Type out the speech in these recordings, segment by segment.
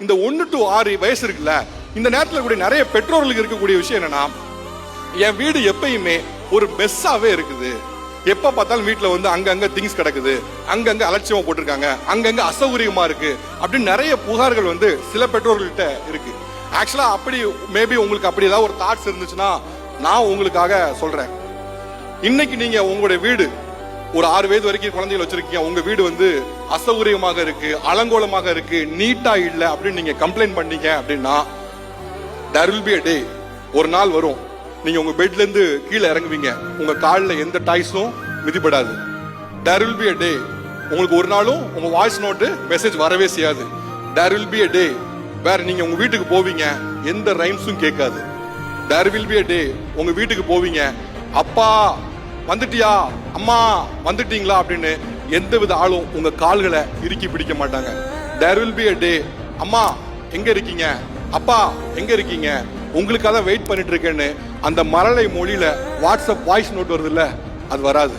இந்த 1 to 6 வயசு இருக்குல்ல, இந்த நேரத்துல கூட நிறைய பெற்றோர்களுக்கு இருக்கக்கூடிய விஷயம் என்னன்னா, என் வீடு எப்பயுமே ஒரு மெஸ்ஸாவே இருக்குது. எப்ப பார்த்தாலும் வீட்டுல வந்து அங்கங்க திங்ஸ் கிடக்குது, அங்கங்க அலட்சியமா போட்டிருக்காங்க, அங்கங்க அசௌகரியமா இருக்கு அப்படின்னு நிறைய புகார்கள் வந்து சில பெற்றோர்கள்ட்ட இருக்கு. ஆக்சுவலா அப்படி மேபி உங்களுக்கு அப்படி ஏதாவது ஒரு தாட்ஸ் இருந்துச்சுன்னா நான் உங்களுக்காக சொல்றேன். இன்னைக்கு நீங்க உங்களுடைய வீடு ஒரு 6 வயது வரைக்கும் குழந்தைகள் வச்சிருக்கீங்க, உங்க வீடு வந்து அசௌகரியமாக இருக்கு, அலங்கோலமாக இருக்கு, நீட்டா இல்ல அப்படின்னு நீங்க கம்ப்ளைண்ட் பண்ணீங்க அப்படின்னா, there will be a day, ஒரு நாள் வரும், நீங்க உங்க பெட்ல இருந்து கீழே இறங்குவீங்க, உங்க காலில் எந்த டாய்ஸும் மிதிப்படாது. there will be a day, உங்களுக்கு ஒரு நாளும் உங்க வாய்ஸ் நோட்டு மெசேஜ் வரவே செய்யாது. there will be a day வேற நீங்க உங்க வீட்டுக்கு போவீங்க, எந்த ரைம்ஸும் கேட்காது. there will be a day உங்க வீட்டுக்கு போவீங்க, அப்பா வந்துட்டியா, அம்மா வந்துட்டீங்களா அப்படின்னு எந்த வித ஆளும் உங்க கால்களை இறுக்கி பிடிக்க மாட்டாங்க. there will be a day அம்மா எங்க இருக்கீங்க, அப்பா எங்க இருக்கீங்க, உங்களுக்காக தான் வெயிட் பண்ணிட்டு இருக்கேன்னு அந்த மரலை மொழியில வாட்ஸ்அப் வாய்ஸ் நோட் வருது இல்ல, அது வராது.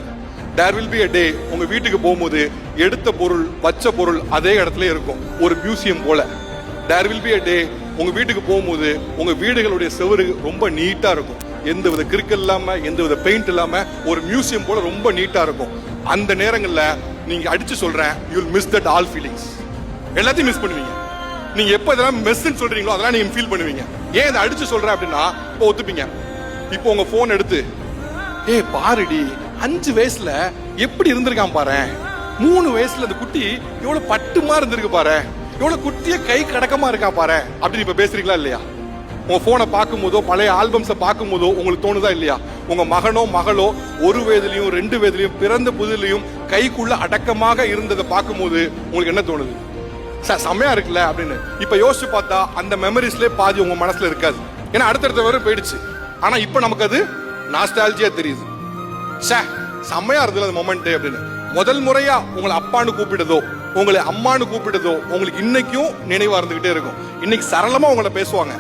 there will be a day உங்க வீட்டுக்கு போகும்போது எடுத்த பொருள் வச்ச பொருள் அதே இடத்துல இருக்கும், ஒரு மியூசியம் போல. there will be a day உங்க வீட்டுக்கு போகும்போது உங்க வீடுகளுடைய செவரு ரொம்ப நீட்டா இருக்கும், எந்த வித கிறுக்கல் இல்லாம, எந்த வித பெயிண்ட் இல்லாம, ஒரு மியூசியம் போல ரொம்ப நீட்டா இருக்கும். அந்த நேரங்கள்ல நீங்க அடிச்சு சொல்றேன், you will miss that all feelings, எல்லாத்தையும் மிஸ் பண்ணுவீங்க. நீங்க எப்ப இதெல்லாம் மெஸ்ன்னு சொல்றீங்களோ அதெல்லாம் நீங்க ஃபீல் பண்ணுவீங்க. ஏன் இதை அடிச்சு சொல்றேன் அப்படின்னா, இப்போ ஒத்துப்பீங்க. இப்போ உங்க போன் எடுத்து, பாருடி 5 வயசுல எப்படி இருந்திருக்கான் பாரு, 3 வயசுல அந்த குட்டி எவ்வளவு பட்டுமா இருந்திருக்கு பாரு, எவ்வளவு குட்டிய கை கடக்கமா இருக்கா பாரு அப்படின்னு இப்ப பேசுறீங்களா இல்லையா? உங்க போனை பார்க்கும் போதோ பழைய ஆல்பம்ஸை பார்க்கும் போதோ உங்களுக்கு தோணுதா இல்லையா? உங்க மகனோ மகளோ 1 வயதுலயும் 2 வயதுலயும் பிறந்த புதிலையும் கைக்குள்ள அடக்கமாக இருந்ததை பார்க்கும் போது உங்களுக்கு என்ன தோணுது? சார் செம்மையா இருக்குல்ல அப்படின்னு. இப்ப யோசிச்சு பார்த்தா அந்த மெமரிஸ்ல பாதி உங்க மனசுல இருக்காது, ஏன்னா அடுத்தடுத்த வரை போயிடுச்சு. ஆனா இப்ப நமக்கு அது நாஸ்டால்ஜியா தெரியுது. சார் செம்மையா இருந்தது அந்த மொமெண்ட் அப்படின்னு. முதல் முறையா உங்களை அப்பான்னு கூப்பிட்டதோ உங்களை அம்மானு கூப்பிட்டதோ உங்களுக்கு இன்னைக்கும் நினைவா இருந்துகிட்டே இருக்கும். இன்னைக்கு சரளமா உங்களை பேசுவாங்க,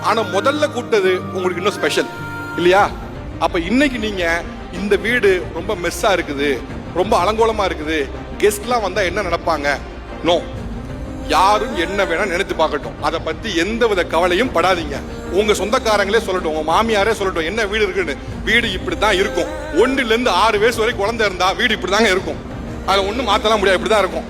ஆனா முதல்ல கூப்பிட்டது உங்களுக்கு இன்னும் ஸ்பெஷல் இல்லையா? அப்ப இன்னைக்கு நீங்க இந்த வீடு ரொம்ப மெஸ்ஸா இருக்குது, ரொம்ப அலங்கோலமா இருக்குது, கெஸ்ட்லாம் வந்தா என்ன நினைப்பாங்க, நோ, யாரும் என்ன வேணா நினைத்து பார்க்கட்டும், அதை பத்தி எந்த வித கவலையும் படாதீங்க. உங்க சொந்தக்காரங்களே சொல்லட்டும், உங்க மாமியாரே சொல்லட்டும் என்ன வீடு இருக்குன்னு, வீடு இப்படித்தான் இருக்கும். 1 to 6 வயசு வரை குழந்தை இருந்தா வீடு இப்படிதாங்க இருக்கும், அதை ஒண்ணும் மாத்தலாம் முடியாது, இப்படிதான் இருக்கும்.